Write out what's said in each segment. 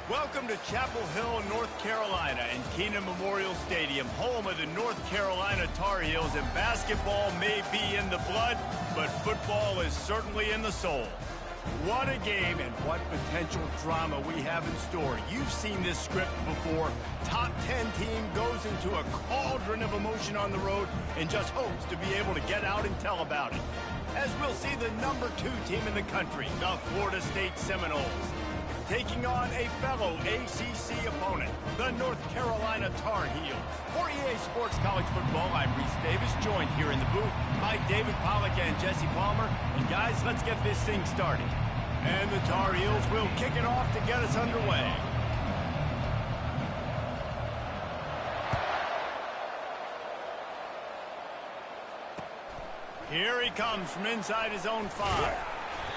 Welcome to Chapel Hill, North Carolina, and Keenan Memorial Stadium, home of the North Carolina Tar Heels, and basketball may be in the blood, but football is certainly in the soul. What a game and what potential drama we have in store. You've seen this script before. Top 10 team goes into a cauldron of emotion on the road and just hopes to be able to get out and tell about it. As we'll see the number 2 team in the country, the Florida State Seminoles, taking on a fellow ACC opponent, the North Carolina Tar Heels. For EA Sports College Football, I'm Reese Davis, joined here in the booth by David Pollack and Jesse Palmer. And guys, let's get this thing started. And the Tar Heels will kick it off to get us underway. Here he comes from inside his own 5.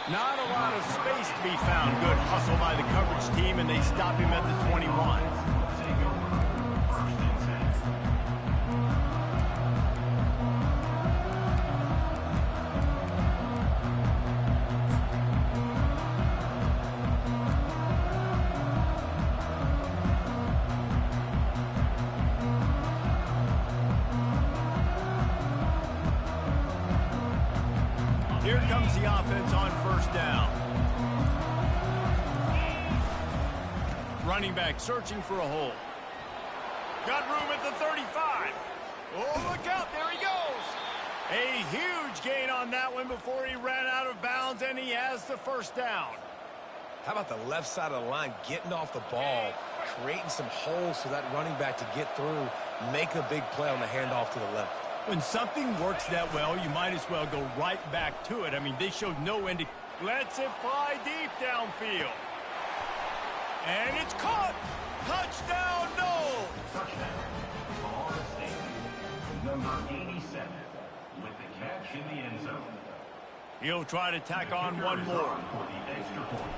Not a lot of space to be found. Good hustle by the coverage team, and they stop him at the 21. Here comes the offense on first down. Running back searching for a hole. Got room at the 35. Oh, look out, there he goes. A huge gain on that one before he ran out of bounds, and he has the first down. How about the left side of the line getting off the ball, creating some holes for that running back to get through, make a big play on the handoff to the left. When something works that well, you might as well go right back to it. I mean, they showed no end. Lets it fly deep downfield. And it's caught. Touchdown, no. Touchdown, Florida State. Number 87 with the catch in the end zone. He'll try to tack on one more. For the extra point.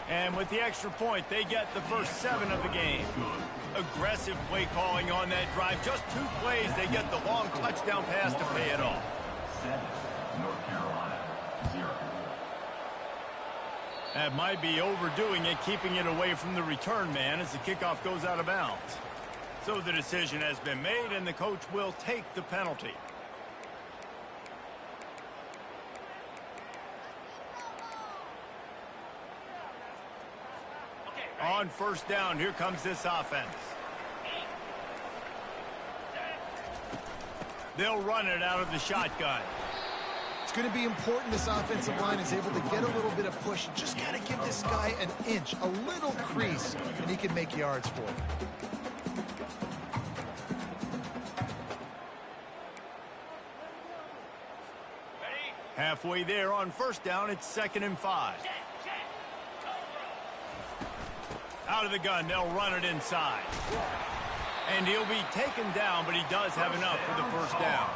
And with the extra point, they get the first 7 of the game. Aggressive play calling on that drive. Just 2 plays, they get the long touchdown pass to pay it off. 7, North Carolina, 0. That might be overdoing it, keeping it away from the return man as the kickoff goes out of bounds. So the decision has been made, and the coach will take the penalty. On first down, here comes this offense. They'll run it out of the shotgun. It's going to be important this offensive line is able to get a little bit of push. Just got to give this guy an inch, a little crease, and he can make yards for it. Halfway there on first down, it's 2nd and 5. Out of the gun, they'll run it inside. And he'll be taken down, but he does have enough for the first down.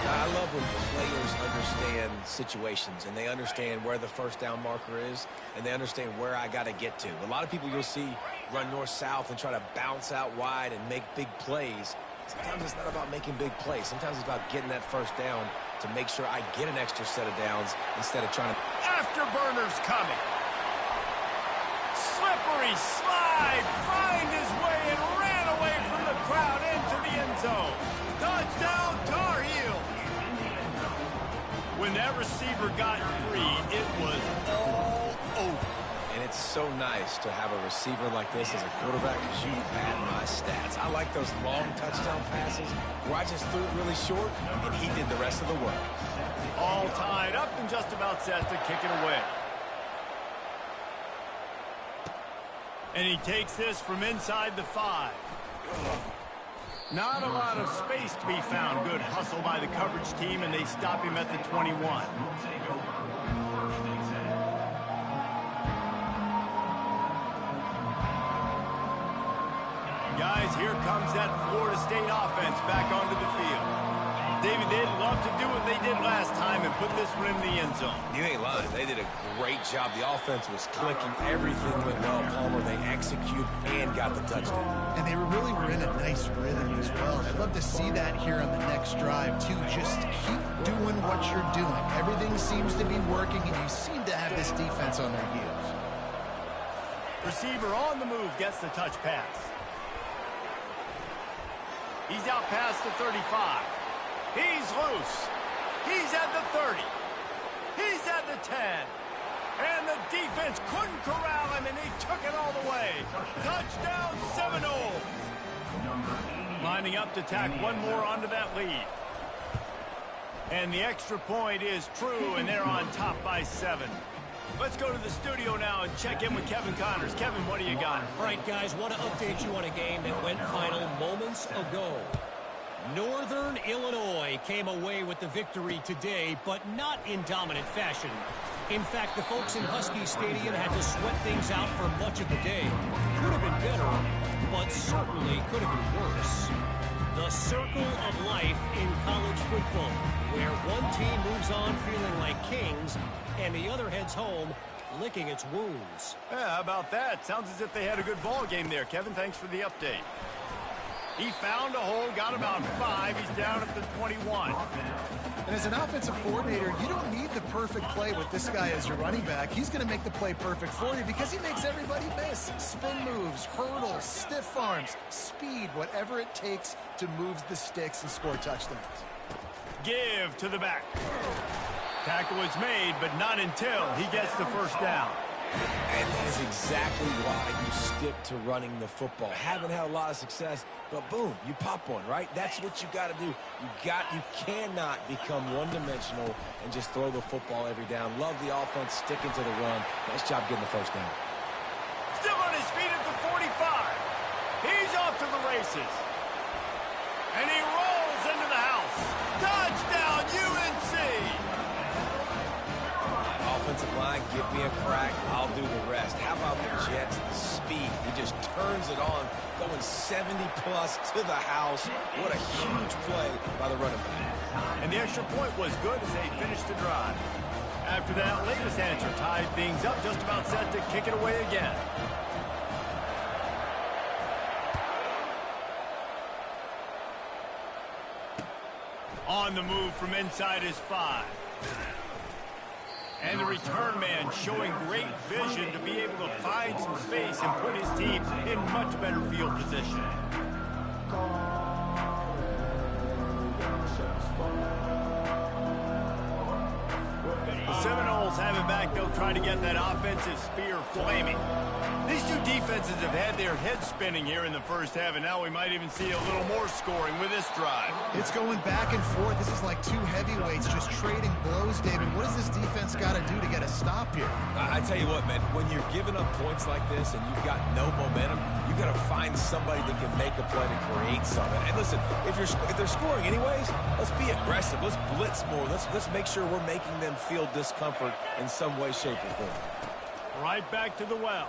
I love when players understand situations, and they understand where the first down marker is, and they understand where I got to get to. A lot of people you'll see run north-south and try to bounce out wide and make big plays. Sometimes it's not about making big plays. Sometimes it's about getting that first down to make sure I get an extra set of downs instead of trying to... Afterburners coming. Slippery slide, find his way and ran away from the crowd into the end zone. Touchdown, Tar Heels. When that receiver got free, it was all over. And it's so nice to have a receiver like this as a quarterback because you pad my stats. I like those long touchdown passes where I just threw it really short and he did the rest of the work. All tied up and just about set to kick it away. And he takes this from inside the 5. Not a lot of space to be found. Good hustle by the coverage team, and they stop him at the 21. Guys, here comes that Florida State offense back onto the field. David, they'd love to do what they did last time and put this one in the end zone. You ain't lying. They did a great job. The offense was clicking. Everything went well, Palmer. They executed and got the touchdown. And they really were in a nice rhythm as well. I'd love to see that here on the next drive, too. Just keep doing what you're doing. Everything seems to be working, and you seem to have this defense on their heels. Receiver on the move gets the touch pass. He's out past the 35. He's loose. He's at the 30. He's at the 10. And the defense couldn't corral him, and he took it all the way. Touchdown Seminoles. Lining up to tack one more onto that lead. And the extra point is true, and they're on top by 7. Let's go to the studio now and check in with Kevin Connors. Kevin, what do you got? All right, guys, want to update you on a game that went final moments ago. Northern Illinois came away with the victory today, but not in dominant fashion. In fact, the folks in Husky Stadium had to sweat things out for much of the day. Could have been better, but certainly could have been worse. The circle of life in college football, where one team moves on feeling like kings, and the other heads home licking its wounds. Yeah, how about that? Sounds as if they had a good ball game there. Kevin, thanks for the update. He found a hole, got about 5. He's down at the 21. And as an offensive coordinator, you don't need the perfect play with this guy as your running back. He's going to make the play perfect for you because he makes everybody miss. Spin moves, hurdles, stiff arms, speed, whatever it takes to move the sticks and score touchdowns. Give to the back. Tackle is made, but not until he gets the first down. And that is exactly why you stick to running the football. Haven't had a lot of success, but boom, you pop one, right? That's what you got to do. You cannot become one-dimensional and just throw the football every down. Love the offense, sticking to the run. Nice job getting the first down. Still on his feet at the 45. He's off to the races. And he rolls into the house. Touchdown, UNC! Offensive line, give me a crack, I'll do the rest. How about the Jets, the speed? He just turns it on, going 70-plus to the house. What a huge play by the running back. And the extra point was good as they finished the drive. After that latest answer tied things up, just about set to kick it away again. On the move from inside his 5. And the return man showing great vision to be able to find some space and put his team in much better field position. The Seminoles have it back. They'll try to get that offensive spear flaming. These two defenses have had their heads spinning here in the first half, and now we might even see a little more scoring with this drive. It's going back and forth. This is like two heavyweights just trading blows, David. What does this defense got to do to get a stop here? I tell you what, man, when you're giving up points like this and you've got no momentum, you got to find somebody that can make a play to create something. And listen, if they're scoring anyways, let's be aggressive. Let's blitz more. Let's make sure we're making them feel discomfort in some way, shape, or form. Right back to the well.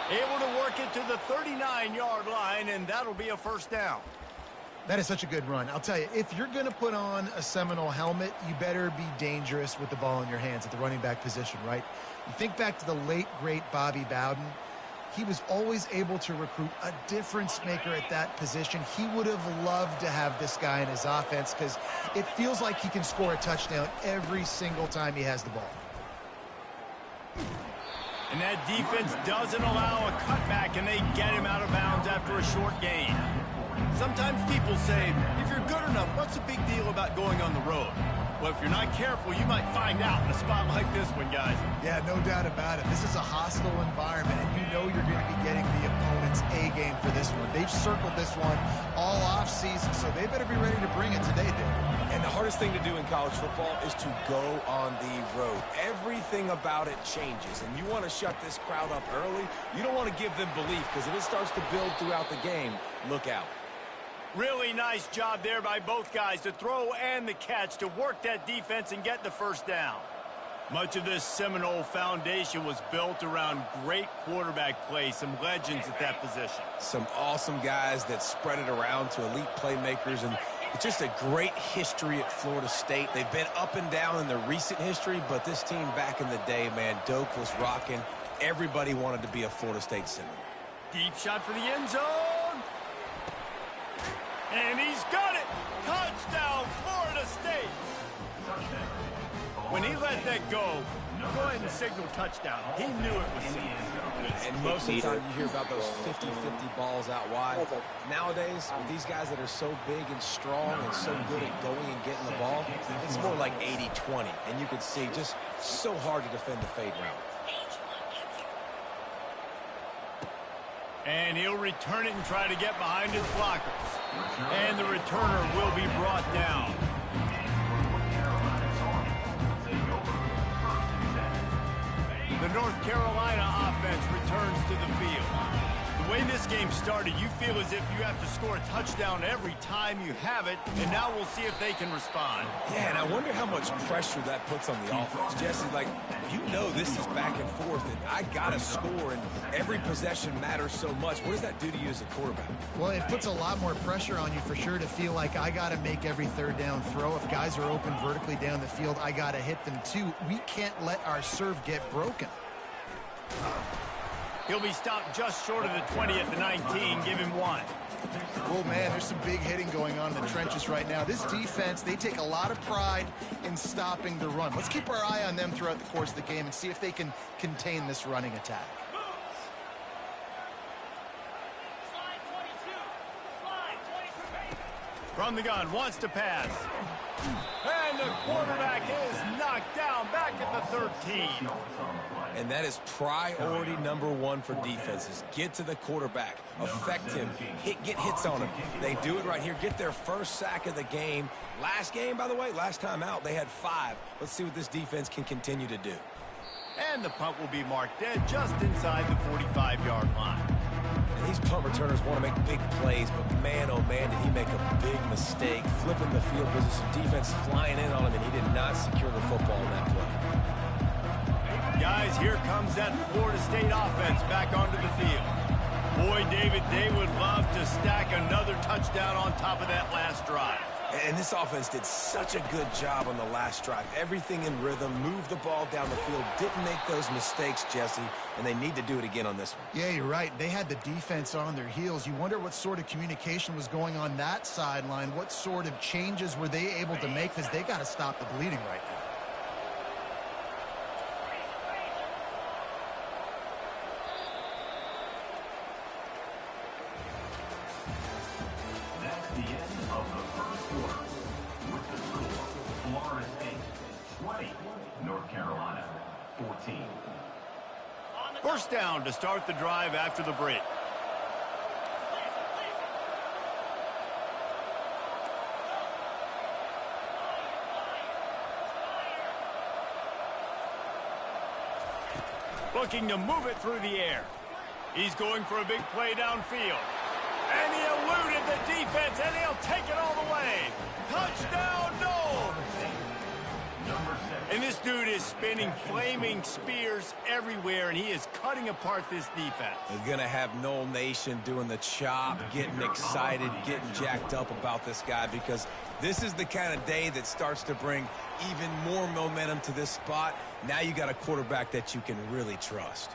Able to work it to the 39-yard line, and that'll be a first down. That is such a good run. I'll tell you, if you're going to put on a Seminole helmet, you better be dangerous with the ball in your hands at the running back position, right? You think back to the late, great Bobby Bowden. He was always able to recruit a difference maker at that position. He would have loved to have this guy in his offense because it feels like he can score a touchdown every single time he has the ball. And that defense doesn't allow a cutback, and they get him out of bounds after a short gain. Sometimes people say, if you're good enough, what's the big deal about going on the road? Well, if you're not careful, you might find out in a spot like this one, guys. Yeah, no doubt about it. This is a hostile environment, and you know you're going to be getting the opponent's A game for this one. They've circled this one all offseason, so they better be ready to bring it today, Dave. And the hardest thing to do in college football is to go on the road. Everything about it changes, and you want to shut this crowd up early. You don't want to give them belief, because if it starts to build throughout the game, look out. Really nice job there by both guys to throw and the catch to work that defense and get the first down. Much of this Seminole foundation was built around great quarterback play, some legends at that position. Some awesome guys that spread it around to elite playmakers, and it's just a great history at Florida State. They've been up and down in the recent history, but this team back in the day, man, Doak was rocking. Everybody wanted to be a Florida State Seminole. Deep shot for the end zone. And he's got it! Touchdown, Florida State! When and he let that go. Go ahead and signal touchdown. He knew it was safe. And most of the time you hear about those 50-50 balls out wide. Nowadays, with these guys that are so big and strong and so good at going and getting the ball, it's more like 80-20. And you can see just so hard to defend the fade route. And he'll return it and try to get behind his blockers. And the returner will be brought down. The North Carolina offense returns to the field. The way this game started, you feel as if you have to score a touchdown every time you have it, and now we'll see if they can respond. Yeah, and I wonder how much pressure that puts on the offense. Jesse, like, you know this is back and forth, and I got to score, and every possession matters so much. What does that do to you as a quarterback? Well, it puts a lot more pressure on you for sure to feel like I got to make every third down throw. If guys are open vertically down the field, I got to hit them too. We can't let our serve get broken. He'll be stopped just short of the 20 at the 19. Give him one. Oh, man, there's some big hitting going on in the trenches right now. This defense, they take a lot of pride in stopping the run. Let's keep our eye on them throughout the course of the game and see if they can contain this running attack. From the gun, wants to pass. And the quarterback is knocked down back at the 13. And that is priority number one for defenses. Get to the quarterback. Affect him. Get hits on him. They do it right here. Get their first sack of the game. Last game, by the way, last time out, they had 5. Let's see what this defense can continue to do. And the punt will be marked dead just inside the 45-yard line. And these punt returners want to make big plays, but man, oh man, did he make a big mistake. Flipping the field position, defense flying in on him, and he did not secure the football in that play. Guys, here comes that Florida State offense back onto the field. Boy, David, they would love to stack another touchdown on top of that last drive. And this offense did such a good job on the last drive. Everything in rhythm, moved the ball down the field, didn't make those mistakes, Jesse, and they need to do it again on this one. Yeah, you're right. They had the defense on their heels. You wonder what sort of communication was going on that sideline. What sort of changes were they able to make, because they got to stop the bleeding right now. That's the end of the first quarter. With the score, Florida State 20, North Carolina 14. First down to start the drive after the break. Looking to move it through the air. He's going for a big play downfield. And he eluded the defense, and he'll take it all the way. Touchdown, no! And this dude is spinning flaming spears everywhere, and he is cutting apart this defense. They're going to have Noel Nation doing the chop, getting excited, getting jacked up about this guy, because this is the kind of day that starts to bring even more momentum to this spot. Now you got a quarterback that you can really trust.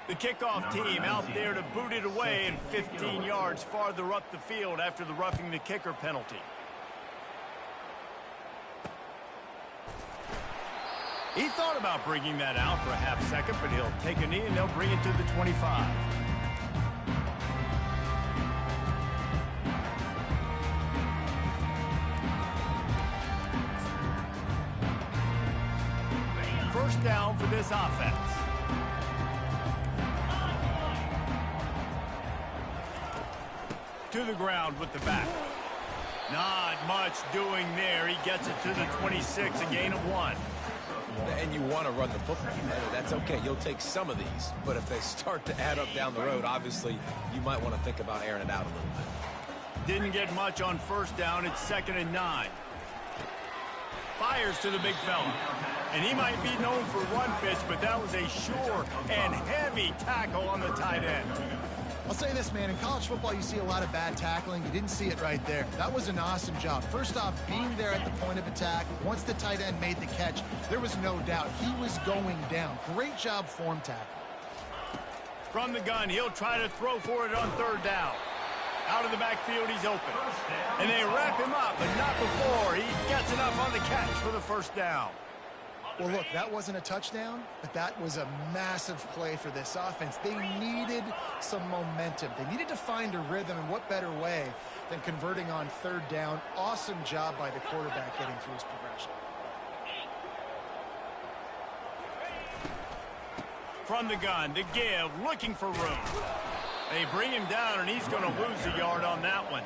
The kickoff team out there to boot it away and 15 yards farther up the field after the roughing the kicker penalty. He thought about bringing that out for a half second, but he'll take a knee and they'll bring it to the 25. First down for this offense. To the ground with the back. Not much doing there. He gets it to the 26, a gain of 1. And you want to run the football. That's okay. You'll take some of these. But if they start to add up down the road, obviously, you might want to think about airing it out a little bit. Didn't get much on first down. It's 2nd and 9. Fires to the big fella. And he might be known for run fits, but that was a sure and heavy tackle on the tight end. I'll say this, man. In college football, you see a lot of bad tackling. You didn't see it right there. That was an awesome job. First off, being there at the point of attack. Once the tight end made the catch, there was no doubt he was going down. Great job form tackle. From the gun, he'll try to throw for it on 3rd down. Out of the backfield, he's open. And they wrap him up, but not before he gets enough on the catch for the first down. Well, look, that wasn't a touchdown, but that was a massive play for this offense. They needed some momentum. They needed to find a rhythm, and what better way than converting on third down. Awesome job by the quarterback getting through his progression. From the gun, the give, looking for room. They bring him down, and he's going to lose a yard on that one.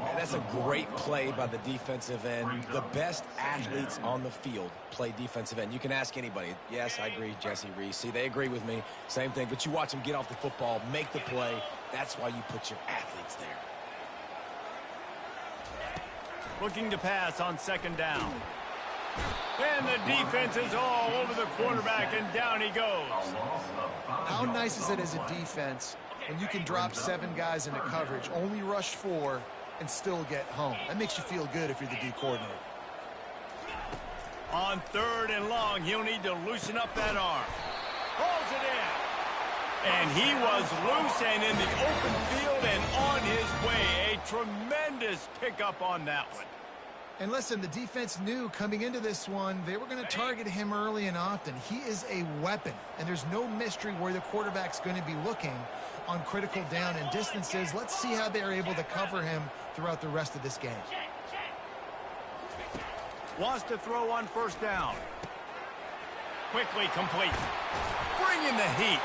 And that's a great play by the defensive end. The best athletes on the field play defensive end. You can ask anybody. Yes, I agree, Jesse Reese. See, they agree with me. Same thing. But you watch them get off the football, make the play. That's why you put your athletes there. Looking to pass on second down. And the defense is all over the quarterback, and down he goes. How nice is it as a defense when you can drop 7 guys into coverage, only rush 4, and still get home? That makes you feel good if you're the D coordinator. On third and long, he'll need to loosen up that arm. Pulls it in. And he was loose and in the open field and on his way. A tremendous pickup on that one. And listen, the defense knew coming into this one, they were going to target him early and often. He is a weapon, and there's no mystery where the quarterback's going to be looking on critical down and distances. Let's see how they're able to cover him throughout the rest of this game. Wants to throw on first down. Quickly complete. Bringing the heat.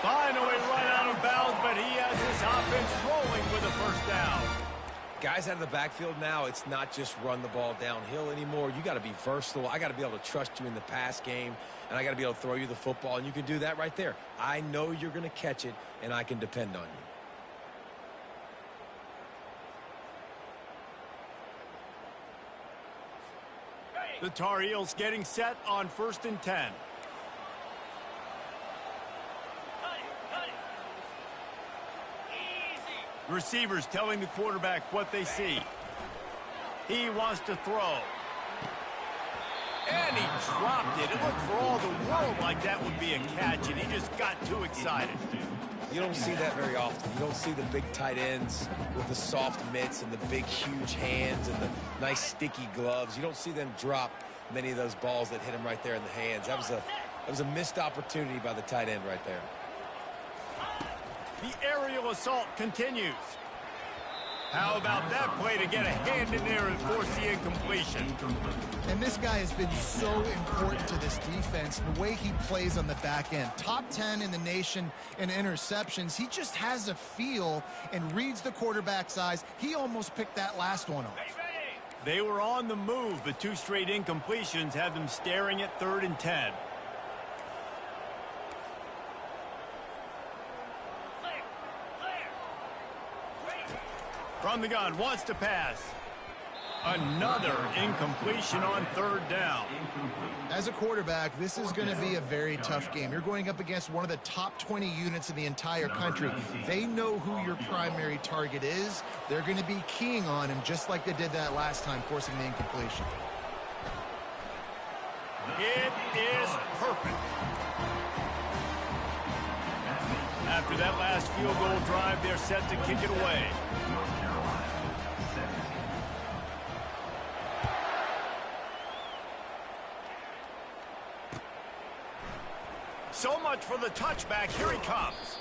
Finally run out of bounds, but he has his offense rolling with a first down. Guys out of the backfield now, it's not just run the ball downhill anymore. You got to be versatile. I got to be able to trust you in the pass game, and I got to be able to throw you the football, and you can do that right there. I know you're going to catch it, and I can depend on you. The Tar Heels getting set on 1st and 10. Receivers telling the quarterback what they see. He wants to throw. And he dropped it. It looked for all the world like that would be a catch, and he just got too excited. You don't see that very often. You don't see the big tight ends with the soft mitts and the big, huge hands and the nice, sticky gloves. You don't see them drop many of those balls that hit him right there in the hands. That was a missed opportunity by the tight end right there. The aerial assault continues. How about that play to get a hand in there and force the incompletion? And this guy has been so important to this defense, the way he plays on the back end. Top 10 in the nation in interceptions. He just has a feel and reads the quarterback's eyes. He almost picked that last one off. They were on the move, but 2 straight incompletions have them staring at 3rd and 10. From the gun, wants to pass. Another incompletion on 3rd down. As a quarterback, this is going to be a very tough game. You're going up against one of the top 20 units in the entire country. They know who your primary target is. They're going to be keying on him just like they did that last time, forcing the incompletion. It is perfect. After that last field goal drive, they're set to kick it away. So much for the touchback. Here he comes.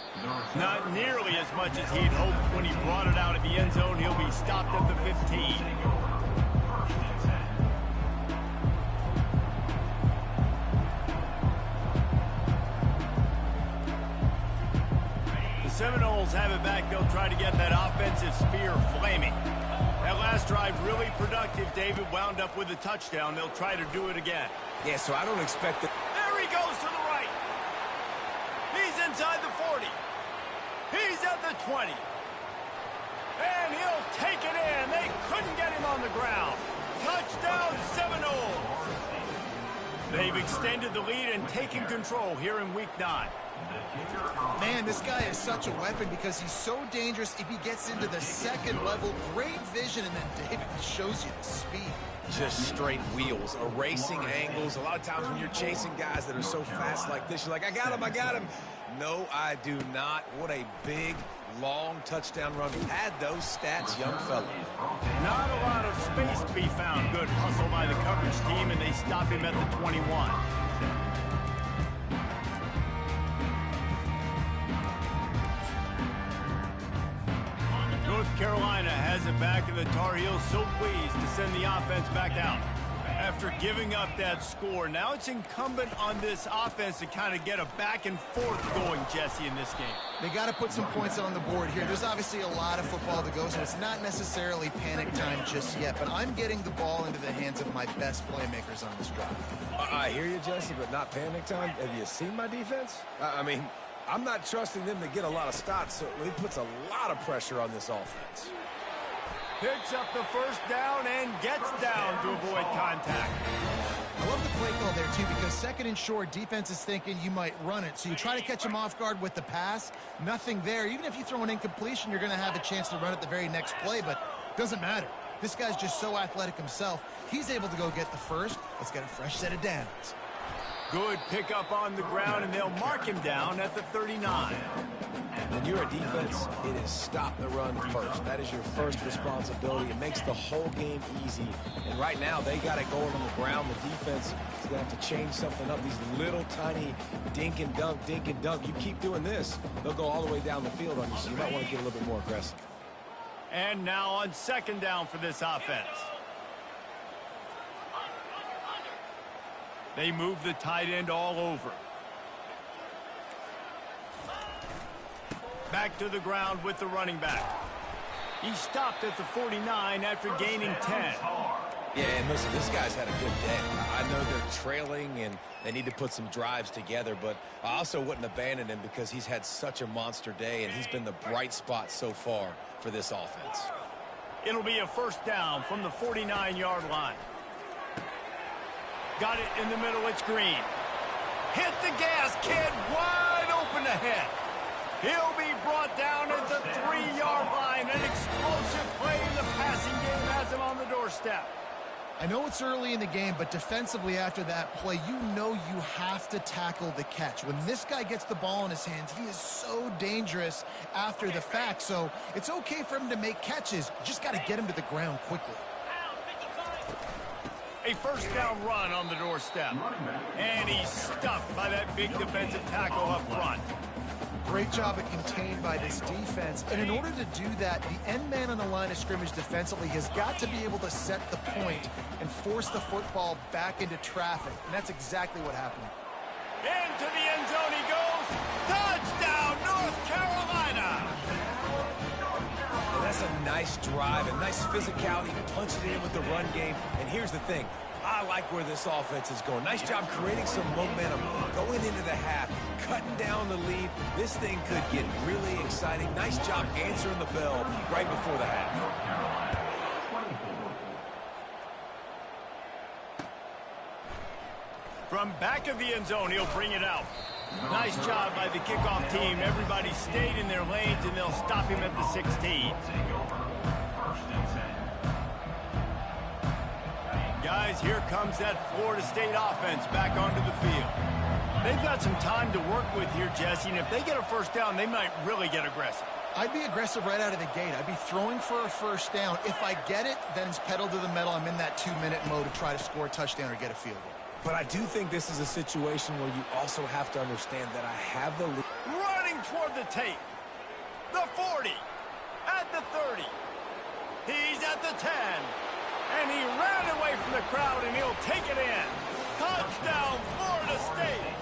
Not nearly as much as he'd hoped when he brought it out of the end zone. He'll be stopped at the 15. The Seminoles have it back. They'll try to get that offensive spear flaming. That last drive really productive. David wound up with a touchdown. They'll try to do it again. Yeah, so I don't expect it. There he goes to the right. He's inside the 40. He's at the 20. And he'll take it in. They couldn't get him on the ground. Touchdown Seminoles. They've extended the lead and taken control here in Week 9. Man, this guy is such a weapon because he's so dangerous if he gets into the second level. Great vision, and then David shows you the speed. Just straight wheels, erasing angles. A lot of times when you're chasing guys that are so fast like this, you're like, I got him. No, I do not. What a big, long touchdown run. Had those stats, young fella. Not a lot of space to be found. Good hustle by the coverage team, and they stop him at the 21. North Carolina has it back, and the Tar Heels so pleased to send the offense back out. After giving up that score, now it's incumbent on this offense to kind of get a back and forth going, Jesse, in this game. They got to put some points on the board here. There's obviously a lot of football to go, so it's not necessarily panic time just yet, but I'm getting the ball into the hands of my best playmakers on this drive. I hear you, Jesse, but not panic time. Have you seen my defense? I mean, I'm not trusting them to get a lot of stops, so it puts a lot of pressure on this offense. Picks up the first down and gets down to avoid contact. I love the play call there, too, because second and short, defense is thinking you might run it. So you try to catch them off guard with the pass. Nothing there. Even if you throw an incompletion, you're going to have a chance to run it the very next play, but it doesn't matter. This guy's just so athletic himself. He's able to go get the first. Let's get a fresh set of downs. Good pickup on the ground, and they'll mark him down at the 39. When you're a defense, it is stop the run first. That is your first responsibility. It makes the whole game easy. And right now, they got it going on the ground. The defense is going to have to change something up. These little tiny dink and dunk, dink and dunk. You keep doing this, they'll go all the way down the field on you, so you might want to get a little bit more aggressive. And now on second down for this offense. They move the tight end all over. Back to the ground with the running back. He stopped at the 49 after gaining 10. Yeah, and listen, this guy's had a good day. I know they're trailing and they need to put some drives together, but I also wouldn't abandon him because he's had such a monster day and he's been the bright spot so far for this offense. It'll be a first down from the 49-yard line. Got it in the middle, it's Green. Hit the gas, kid, wide open ahead. He'll be brought down at the 3-yard line. An explosive play in the passing game has him on the doorstep. I know it's early in the game, but defensively after that play, you know you have to tackle the catch. When this guy gets the ball in his hands, he is so dangerous after the fact. So it's okay for him to make catches. You just got to get him to the ground quickly. A first down run on the doorstep. And he's stuffed by that big defensive tackle up front. Great job at contained by this defense. And in order to do that, the end man on the line of scrimmage defensively has got to be able to set the point and force the football back into traffic. And that's exactly what happened. Into the end zone he goes. Touchdown, North Carolina! And that's a nice drive, a nice physicality, punching it in with the run game. And here's the thing. I like where this offense is going. Nice job creating some momentum, going into the half, cutting down the lead. This thing could get really exciting. Nice job answering the bell right before the half. From back of the end zone, he'll bring it out. Nice job by the kickoff team. Everybody stayed in their lanes, and they'll stop him at the 16. Guys, here comes that Florida State offense back onto the field. They've got some time to work with here, Jesse, and if they get a first down, they might really get aggressive. I'd be aggressive right out of the gate. I'd be throwing for a first down. If I get it, then it's pedal to the metal. I'm in that 2-minute mode to try to score a touchdown or get a field goal. But I do think this is a situation where you also have to understand that I have the lead. Running toward the tape. The 40. At the 30. He's at the 10. And he ran away from the crowd, and he'll take it in. Touchdown, Florida State.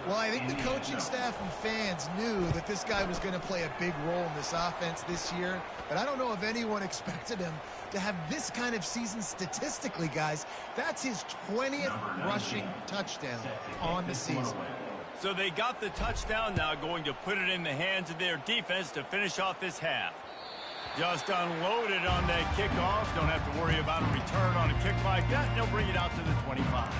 Well, I think the coaching staff and fans knew that this guy was going to play a big role in this offense this year, but I don't know if anyone expected him to have this kind of season statistically, guys. That's his 20th rushing touchdown on the season. So they got the touchdown, now going to put it in the hands of their defense to finish off this half. Just unloaded on that kickoff. Don't have to worry about a return on a kick like that. They'll bring it out to the 25.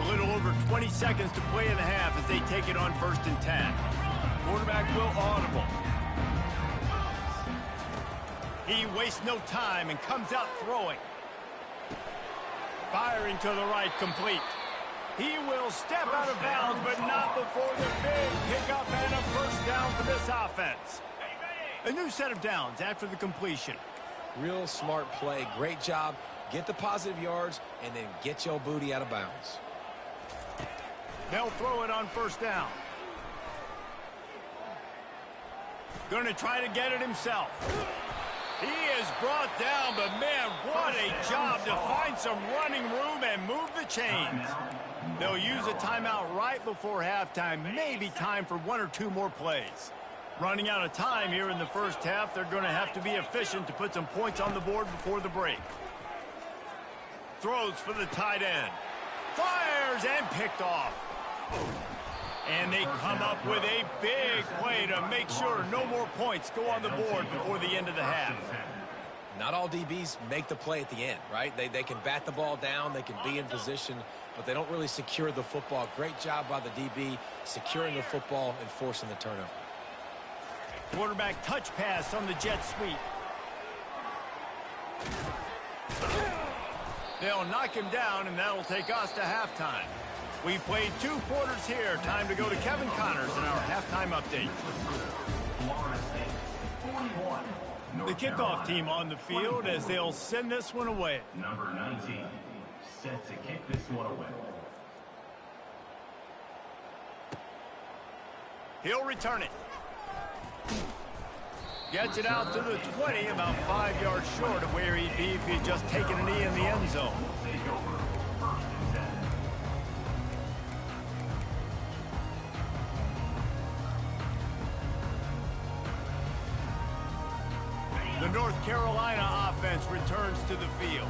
A little over 20 seconds to play in the half as they take it on 1st and 10. Quarterback will audible. He wastes no time and comes out throwing. Firing to the right, complete. He will step out of bounds, but not before the big pickup and a first down for this offense. A new set of downs after the completion. Real smart play. Great job. Get the positive yards, and then get your booty out of bounds. They'll throw it on first down. Going to try to get it himself. He is brought down, but man, what a job to find some running room and move the chains. They'll use a timeout right before halftime, maybe time for one or two more plays. Running out of time here in the first half, they're going to have to be efficient to put some points on the board before the break. Throws for the tight end. Fires and picked off. And they come up with a big play to make sure no more points go on the board before the end of the half. Not all DBs make the play at the end, right? They can bat the ball down, they can be in position, but they don't really secure the football. Great job by the DB securing the football and forcing the turnover. Quarterback touch pass on the jet sweep. They'll knock him down, and that'll take us to halftime. We played 2 quarters here. Time to go to Kevin Connors in our halftime update. The kickoff team on the field as they'll send this one away. Number 19, set to kick this one away. He'll return it. Gets it out to the 20, about 5 yards short of where he'd be if he'd just taken a knee in the end zone. The North Carolina offense returns to the field.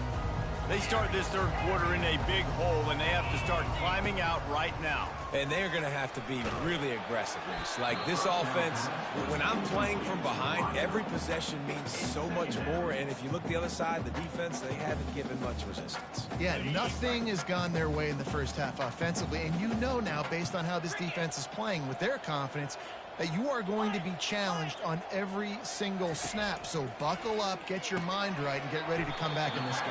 They start this third quarter in a big hole, and they have to start climbing out right now. And they're going to have to be really aggressive. Like this offense, when I'm playing from behind, every possession means so much more. And if you look the other side, the defense, they haven't given much resistance. Yeah, nothing has gone their way in the first half offensively. And you know now, based on how this defense is playing with their confidence, that you are going to be challenged on every single snap. So buckle up, get your mind right, and get ready to come back in this game.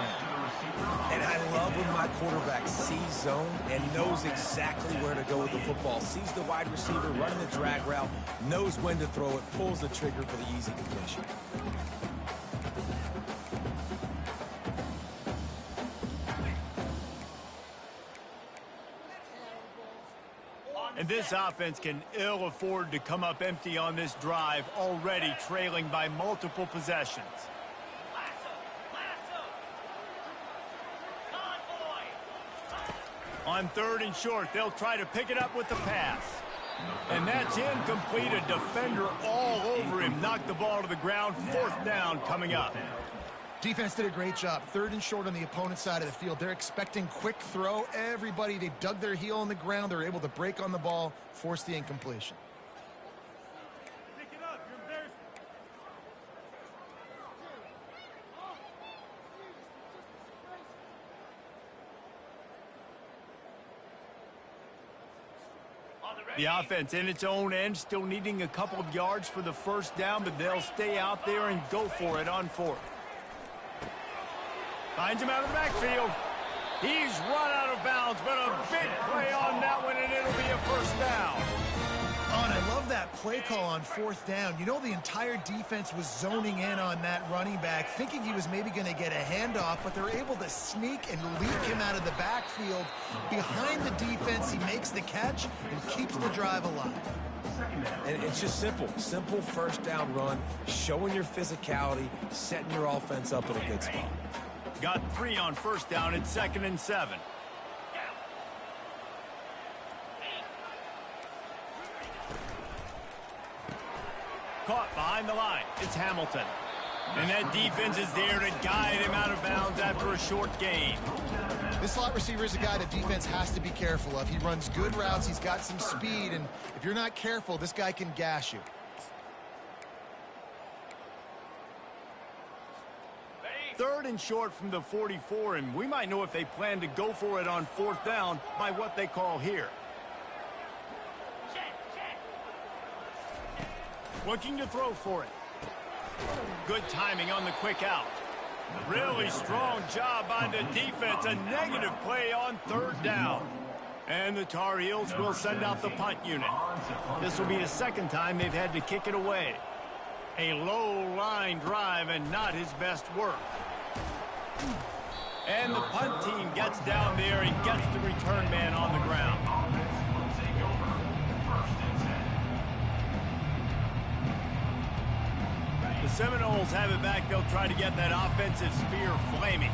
And I love when my quarterback sees zone and knows exactly where to go with the football. Sees the wide receiver running the drag route, knows when to throw it, pulls the trigger for the easy completion. And this offense can ill afford to come up empty on this drive, already trailing by multiple possessions. On 3rd and short, they'll try to pick it up with the pass. And that's incomplete. A defender all over him. Knocked the ball to the ground. 4th down coming up. Defense did a great job. 3rd and short on the opponent's side of the field. They're expecting quick throw. Everybody, they dug their heel on the ground. They're able to break on the ball, force the incompletion. Pick it up. You're embarrassed. The offense in its own end, still needing a couple of yards for the first down, but they'll stay out there and go for it on 4th. Finds him out of the backfield. He's run out of bounds, but a big play on that one, and it'll be a first down. Oh, and I love that play call on 4th down. You know, the entire defense was zoning in on that running back, thinking he was maybe going to get a handoff, but they're able to sneak and leak him out of the backfield. Behind the defense, he makes the catch and keeps the drive alive. And it's just simple. Simple first down run, showing your physicality, setting your offense up in a good spot. Got 3 on first down. It's 2nd and 7. Caught behind the line. It's Hamilton. And that defense is there to guide him out of bounds after a short gain. This slot receiver is a guy the defense has to be careful of. He runs good routes. He's got some speed. And if you're not careful, this guy can gash you. 3rd and short from the 44, and we might know if they plan to go for it on 4th down by what they call here. Looking to throw for it. Good timing on the quick out. Really strong job by the defense. A negative play on third down. And the Tar Heels will send out the punt unit. This will be the second time they've had to kick it away. A low-line drive and not his best work. And the punt team gets down there and gets the return man on the ground. The Seminoles have it back. They'll try to get that offensive spear flaming.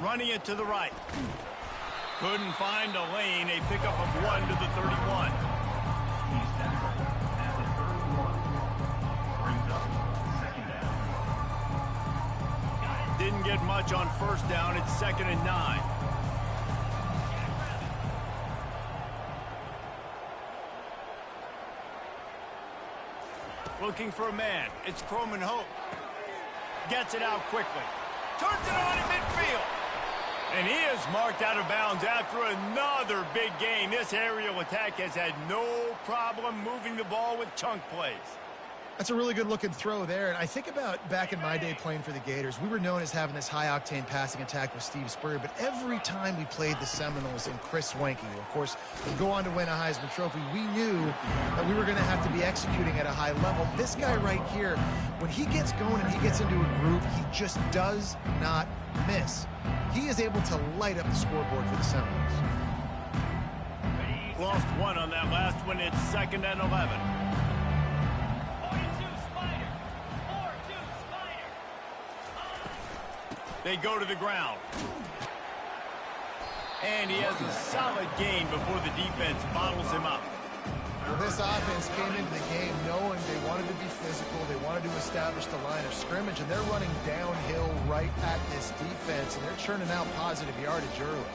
Running it to the right. Couldn't find a lane. A pickup of 1 to the 31. Didn't get much on first down. It's 2nd and 9. Looking for a man. It's Croman Hope. Gets it out quickly. Turns it on in midfield. And he is marked out of bounds after another big gain. This aerial attack has had no problem moving the ball with chunk plays. That's a really good-looking throw there. And I think about back in my day playing for the Gators, we were known as having this high-octane passing attack with Steve Spurrier, but every time we played the Seminoles and Chris Wenke, who, of course, would go on to win a Heisman Trophy, we knew that we were going to have to be executing at a high level. This guy right here, when he gets going and he gets into a groove, he just does not miss. He is able to light up the scoreboard for the Seminoles. Lost one on that last one. It's 2nd and 11. They go to the ground. And he has a solid gain before the defense bottles him up. Well, this offense came into the game knowing they wanted to be physical. They wanted to establish the line of scrimmage, and they're running downhill right at this defense, and they're churning out positive yardage early.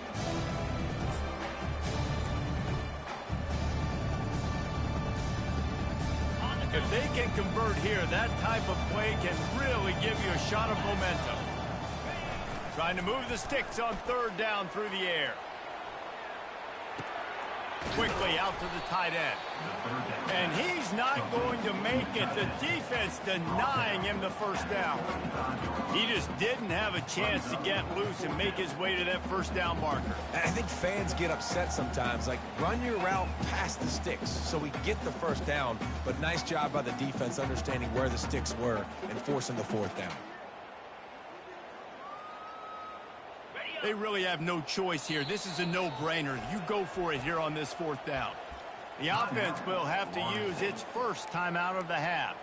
If they can convert here, that type of play can really give you a shot of momentum. Trying to move the sticks on third down through the air. Quickly out to the tight end. And he's not going to make it. The defense denying him the first down. He just didn't have a chance to get loose and make his way to that first down marker. And I think fans get upset sometimes. Like, run your route past the sticks so we get the first down. But nice job by the defense understanding where the sticks were and forcing the fourth down. They really have no choice here. This is a no-brainer. You go for it here on this fourth down. The offense will have to use its first timeout of the half.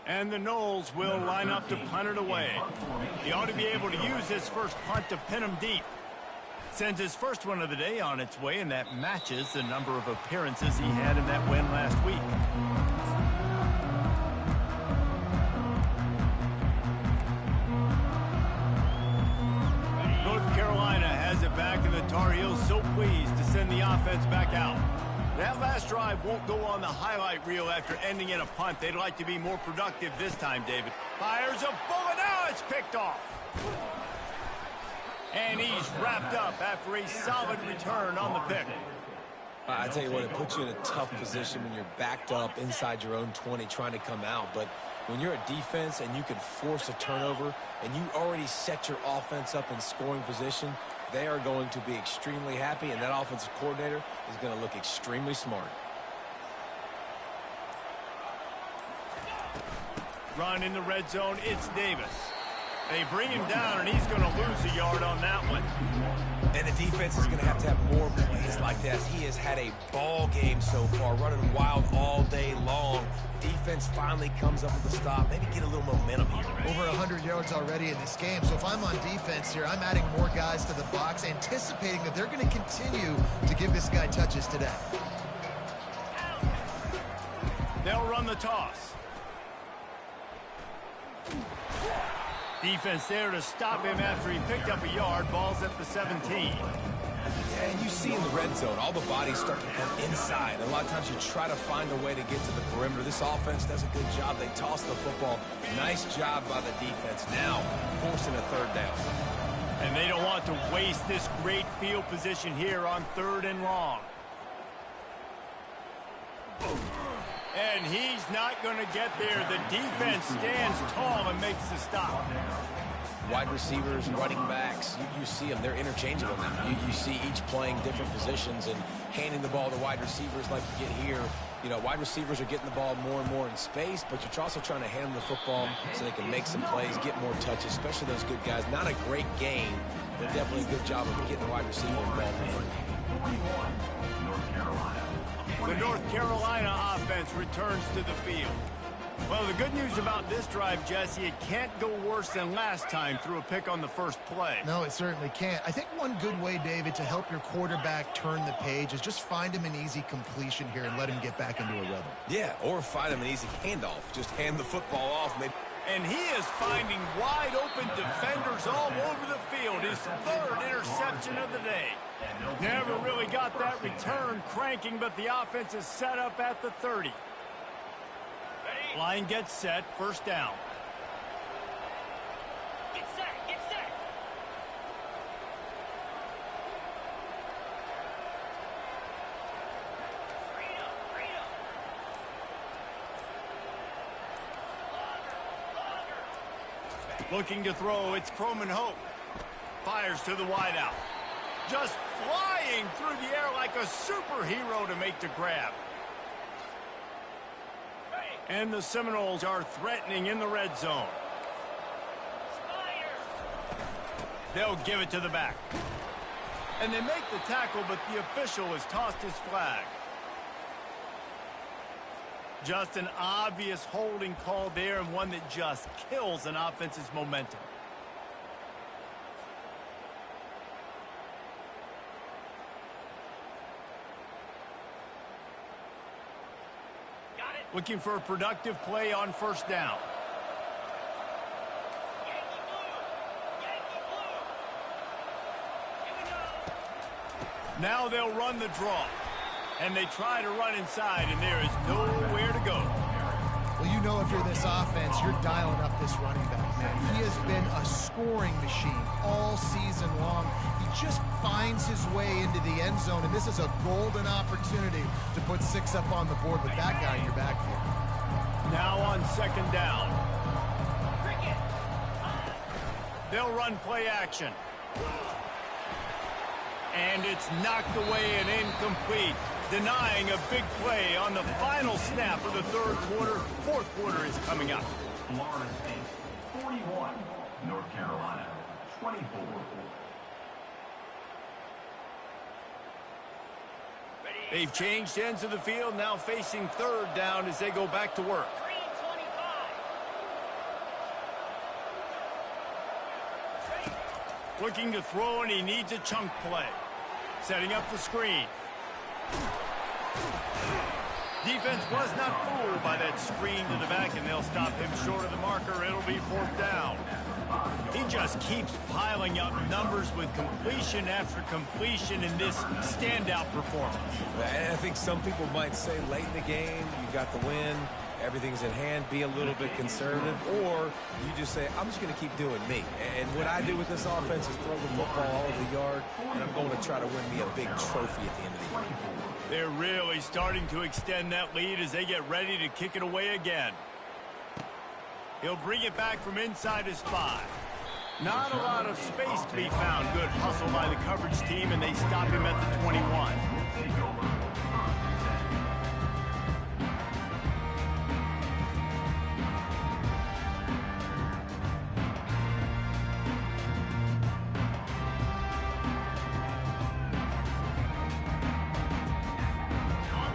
And the Noles will line up to punt it away. He ought to be able to use his first punt to pin him deep. Sends his first one of the day on its way, and that matches the number of appearances he had in that win last week. North Carolina has it back, and the Tar Heels so pleased to send the offense back out. That last drive won't go on the highlight reel after ending in a punt. They'd like to be more productive this time, David. Fires a bullet. Now it's picked off. And he's wrapped up after a solid return on the pick. I tell you what, it puts you in a tough position when you're backed up inside your own 20 trying to come out. But when you're a defense and you can force a turnover and you already set your offense up in scoring position, they are going to be extremely happy, and that offensive coordinator is going to look extremely smart. Run in the red zone, it's Davis. They bring him down, and he's going to lose a yard on that one. And the defense is going to have more plays like that. He has had a ball game so far, running wild all day long. Defense finally comes up with a stop. Maybe get a little momentum here. Over 100 yards already in this game. So if I'm on defense here, I'm adding more guys to the box, anticipating that they're going to continue to give this guy touches today. They'll run the toss. Defense there to stop him after he picked up a yard. Ball's at the 17. And you see in the red zone, all the bodies start to come inside. A lot of times you try to find a way to get to the perimeter. This offense does a good job. They toss the football. Nice job by the defense. Now forcing a third down. And they don't want to waste this great field position here on 3rd and long. And he's not going to get there. The defense stands tall and makes the stop. Wide receivers, running backs, you see them. They're interchangeable now. You see each playing different positions and handing the ball to wide receivers like you get here. You know, wide receivers are getting the ball more and more in space, but you're also trying to hand them the football so they can make some plays, get more touches, especially those good guys. Not a great game, but definitely a good job of getting the wide receiver involved in the game. The North Carolina offense returns to the field. Well, the good news about this drive, Jesse, it can't go worse than last time through a pick on the first play. No, it certainly can't. I think one good way, David, to help your quarterback turn the page is just find him an easy completion here and let him get back into a rhythm. Yeah, or find him an easy handoff. Just hand the football off. Maybe. And he is finding wide-open defenders all over the field. His 3rd interception of the day. Never really got that return cranking, but the offense is set up at the 30. Line gets set, 1st down. Get set, get set. Freedom, freedom. Looking to throw, it's Croman Hope. Fires to the wideout. Just flying through the air like a superhero to make the grab. And the Seminoles are threatening in the red zone. They'll give it to the back. And they make the tackle, but the official has tossed his flag. Just an obvious holding call there, and one that just kills an offense's momentum. Looking for a productive play on 1st down. Yankee blue. Yankee blue. Here we go. Now they'll run the draw. And they try to run inside, and there is nowhere to go. Well, you know if you're this offense, you're dialing up this running back, man. He has been a scoring machine all season long. He just finds his way into the end zone, and this is a golden opportunity to put 6 up on the board with that guy in your backfield. Now on 2nd down. Cricket. They'll run play action. And it's knocked away and incomplete, denying a big play on the final snap of the 3rd quarter. 4th quarter is coming up. Florida State 41, North Carolina 24. They've changed ends of the field, now facing 3rd down as they go back to work. Green 25. Looking to throw, and he needs a chunk play. Setting up the screen. Defense was not fooled by that screen to the back, and they'll stop him short of the marker. It'll be 4th down. He just keeps piling up numbers with completion after completion in this standout performance. And I think some people might say late in the game, you got the win, everything's in hand, be a little bit conservative, or you just say, I'm just going to keep doing me. And what I do with this offense is throw the football all over the yard, and I'm going to try to win me a big trophy at the end of the year. They're really starting to extend that lead as they get ready to kick it away again. He'll bring it back from inside his 5. Not a lot of space to be found. Good hustle by the coverage team, and they stop him at the 21.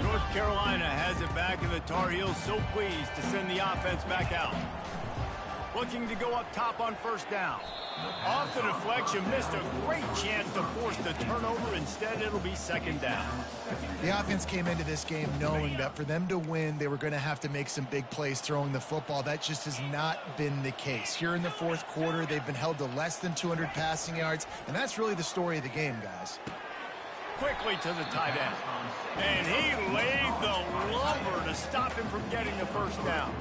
North Carolina has it back, and the Tar Heels so pleased to send the offense back out. Looking to go up top on 1st down. Off the deflection, missed a great chance to force the turnover. Instead, it'll be second down. The offense came into this game knowing that for them to win, they were going to have to make some big plays throwing the football. That just has not been the case. Here in the fourth quarter, they've been held to less than 200 passing yards, and that's really the story of the game, guys. Quickly to the tight end. And he laid the lumber to stop him from getting the first down.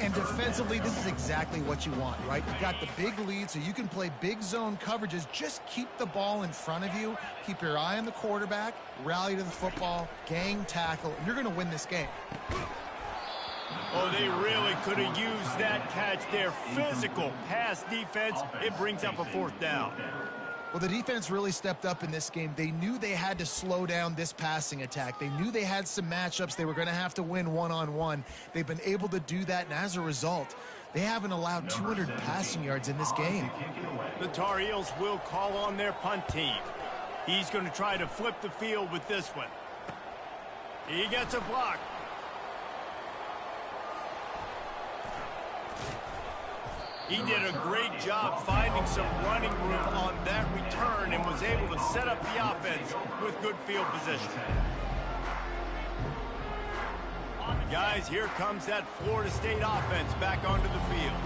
And defensively, this is exactly what you want, right? You've got the big lead, so you can play big zone coverages. Just keep the ball in front of you. Keep your eye on the quarterback. Rally to the football. Gang tackle. And you're going to win this game. Oh, they really could have used that catch there. Physical pass defense. It brings up a fourth down. Well, the defense really stepped up in this game. They knew they had to slow down this passing attack. They knew they had some matchups they were going to have to win one-on-one. They've been able to do that, and as a result, they haven't allowed 200 passing yards in this game. The Tar Heels will call on their punt team. He's going to try to flip the field with this one. He gets a block. He did a great job finding some running room on that return and was able to set up the offense with good field position. Guys, here comes that Florida State offense back onto the field.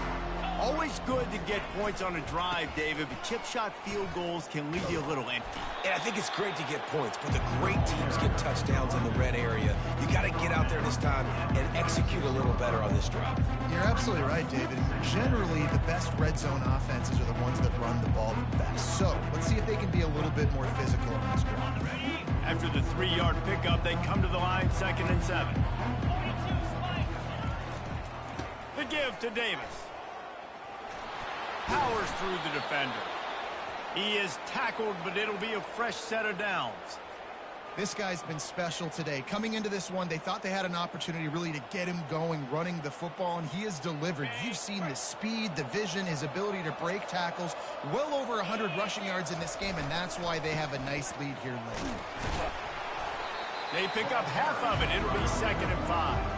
Always good to get points on a drive, David, but chip shot field goals can leave you a little empty. And I think it's great to get points, but the great teams get touchdowns in the red area. You got to get out there this time and execute a little better on this drive. You're absolutely right, David. Generally, the best red zone offenses are the ones that run the ball the best. So let's see if they can be a little bit more physical on this drive. After the 3-yard pickup, they come to the line, 2nd and 7. The give to Davis. Powers through the defender. He is tackled, but it'll be a fresh set of downs. This guy's been special today. Coming into this one, they thought they had an opportunity really to get him going, running the football, and he has delivered. You've seen the speed, the vision, his ability to break tackles. Well over 100 rushing yards in this game, and that's why they have a nice lead here late. They pick up half of it. It'll be 2nd and 5.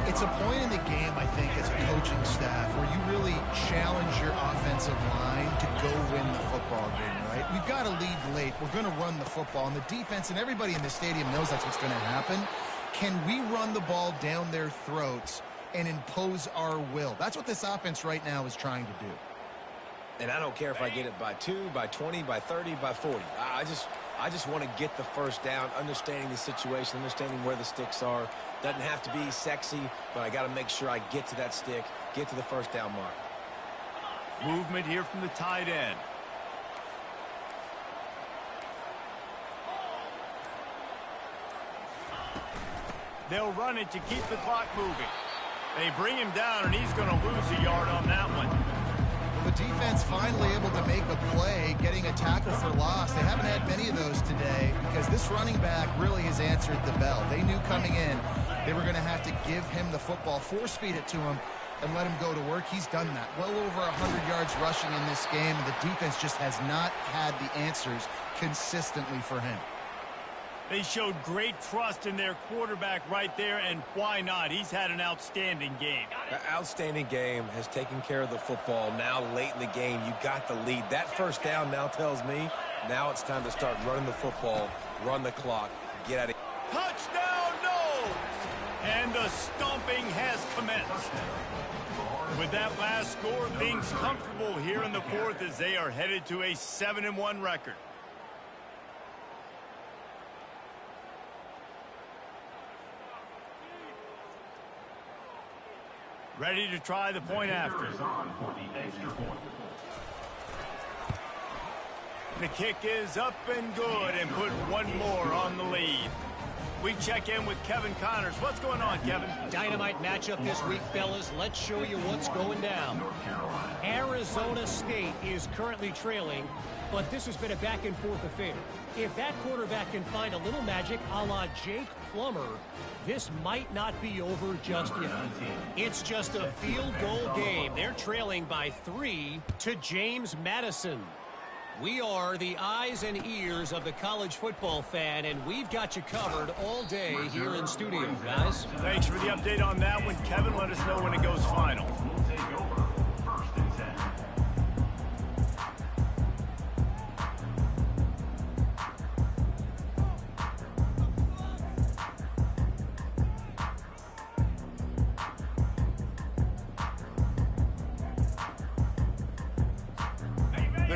It's a point in the game, I think, as a coaching staff where you really challenge your offensive line to go win the football game, right? We've got to lead late. We're going to run the football, and the defense and everybody in the stadium knows that's what's going to happen. Can we run the ball down their throats and impose our will? That's what this offense right now is trying to do. And I don't care if I get it by 2, by 20, by 30, by 40. I just want to get the first down, understanding the situation, understanding where the sticks are. Doesn't have to be sexy, but I got to make sure I get to that stick, get to the first down mark. Movement here from the tight end. They'll run it to keep the clock moving. They bring him down, and he's going to lose a yard on that one. The defense finally able to make a play, getting a tackle for loss. They haven't had many of those today because this running back really has answered the bell. They knew coming in they were going to have to give him the football, force feed it to him, and let him go to work. He's done that. Well over 100 yards rushing in this game, and the defense just has not had the answers consistently for him. They showed great trust in their quarterback right there, and why not? He's had an outstanding game. An outstanding game, has taken care of the football. Now late in the game, you got the lead. That first down now tells me now it's time to start running the football, run the clock, get out of here. Touchdown, no! And the stomping has commenced. With that last score, things comfortable here in the fourth as they are headed to a 7-1 record. Ready to try the point after. The kick is up and good and put one more on the lead. We check in with Kevin Connors. What's going on, Kevin? Dynamite matchup this week, fellas. Let's show you what's going down. Arizona State is currently trailing, but this has been a back-and-forth affair. If that quarterback can find a little magic a la Jake Plummer, this might not be over just yet. It's just a field goal game. They're trailing by 3 to James Madison. We are the eyes and ears of the college football fan, and we've got you covered all day here in studio, guys. Thanks for the update on that one, Kevin. Let us know when it goes final.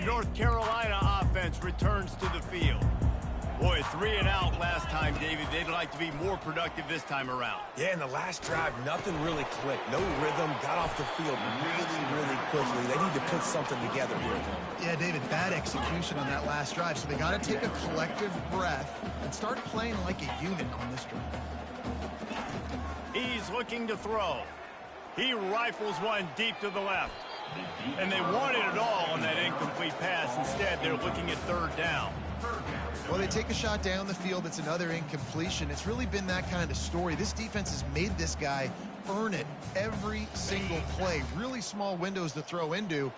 North Carolina offense returns to the field. Boy, 3 and out last time, David. They'd like to be more productive this time around. Yeah, in the last drive, nothing really clicked. No rhythm, got off the field really quickly. They need to put something together here. Yeah, David, bad execution on that last drive, so they got to take a collective breath and start playing like a unit on this drive. He's looking to throw. He rifles one deep to the left. And they wanted it all on that incomplete pass. Instead, they're looking at 3rd down. Well, they take a shot down the field. It's another incompletion. It's really been that kind of story. This defense has made this guy earn it every single play. Really small windows to throw into.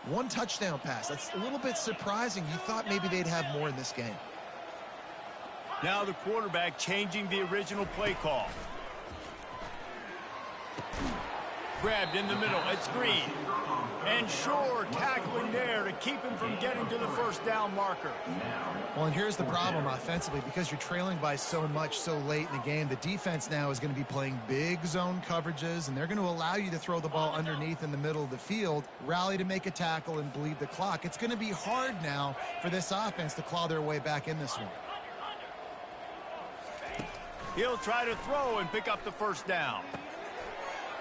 1 touchdown pass. That's a little bit surprising. You thought maybe they'd have more in this game. Now the quarterback changing the original play call. Grabbed in the middle. It's Green. And Shore tackling there to keep him from getting to the 1st down marker. Well, and here's the problem offensively. Because you're trailing by so much so late in the game, the defense now is going to be playing big zone coverages, and they're going to allow you to throw the ball underneath in the middle of the field, rally to make a tackle, and bleed the clock. It's going to be hard now for this offense to claw their way back in this one. He'll try to throw and pick up the 1st down.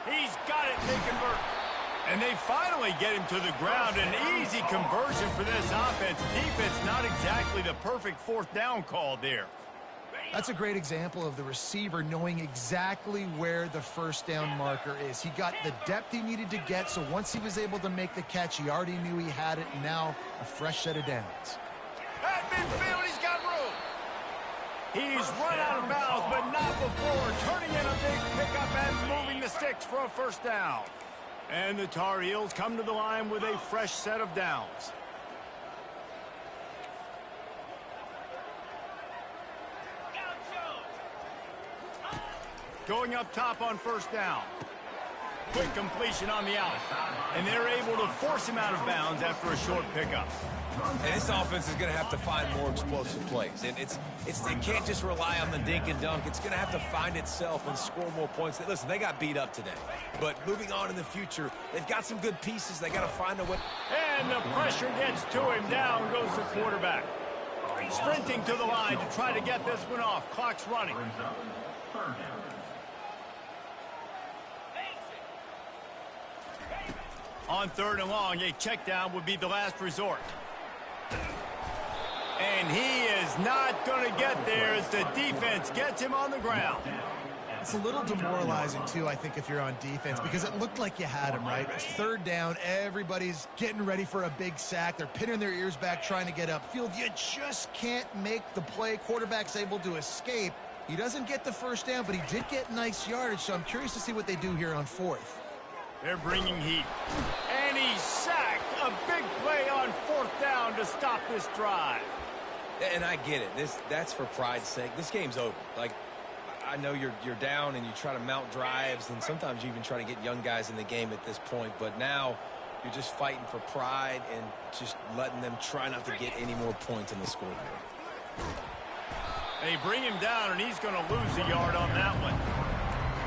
He's got it. They convert. And they finally get him to the ground. An easy conversion for this offense. Defense not exactly the perfect 4th down call there. That's a great example of the receiver knowing exactly where the 1st down marker is. He got the depth he needed to get, so once he was able to make the catch, he already knew he had it, and now a fresh set of downs. At midfield, he's got room. He's run out of bounds, but not before turning in a big pickup and moving the sticks for a 1st down. And the Tar Heels come to the line with a fresh set of downs. Going up top on 1st down. Quick completion on the out. And they're able to force him out of bounds after a short pickup. And this offense is going to have to find more explosive plays. And it can't just rely on the dink and dunk. It's going to have to find itself and score more points. Listen, they got beat up today. But moving on in the future, they've got some good pieces. They got to find a way. And the pressure gets to him. Down goes the quarterback. Sprinting to the line to try to get this one off. Clock's running. On 3rd and long, a check down would be the last resort. And he is not going to get there as the defense gets him on the ground. It's a little demoralizing, too, I think, if you're on defense, because it looked like you had him, right? It's 3rd down. Everybody's getting ready for a big sack. They're pinning their ears back, trying to get upfield. You just can't make the play. Quarterback's able to escape. He doesn't get the 1st down, but he did get nice yardage, so I'm curious to see what they do here on 4th. They're bringing heat. And he's sacked. A big play on 4th down to stop this drive. And I get it. That's for pride's sake. This game's over. Like, I know you're down and you try to mount drives, and sometimes you even try to get young guys in the game at this point. But now you're just fighting for pride and just letting them try not to get any more points in the scoreboard. They bring him down, and he's going to lose a yard on that one.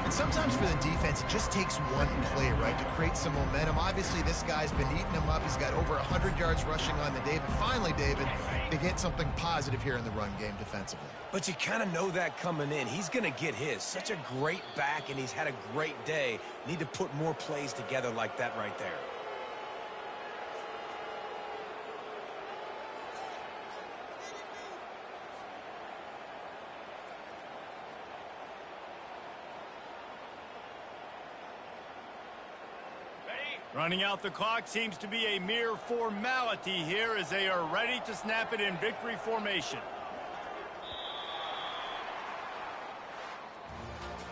And sometimes for the defense, it just takes one play, right, to create some momentum. Obviously, this guy's been eating him up. He's got over 100 yards rushing on the day. But finally, David, they get something positive here in the run game defensively. But you kind of know that coming in. He's going to get his. Such a great back, and he's had a great day. Need to put more plays together like that right there. Running out the clock seems to be a mere formality here as they are ready to snap it in victory formation.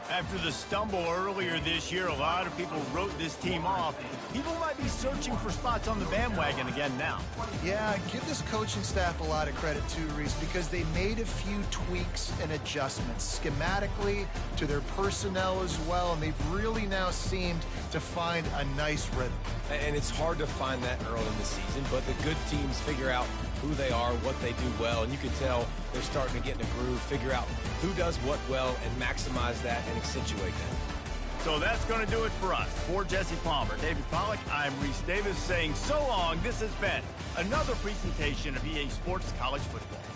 After the stumble earlier this year, a lot of people wrote this team off. People might be searching for spots on the bandwagon again now. Yeah, give this coaching staff a lot of credit too, Reese, because they made a few tweaks and adjustments schematically to their personnel as well, and they've really now seemed to find a nice rhythm. And it's hard to find that early in the season, but the good teams figure out who they are, what they do well, and you can tell they're starting to get in a groove, figure out who does what well, and maximize that and accentuate that. So that's going to do it for us. For Jesse Palmer, David Pollack, I'm Reese Davis saying so long. This has been another presentation of EA Sports College Football.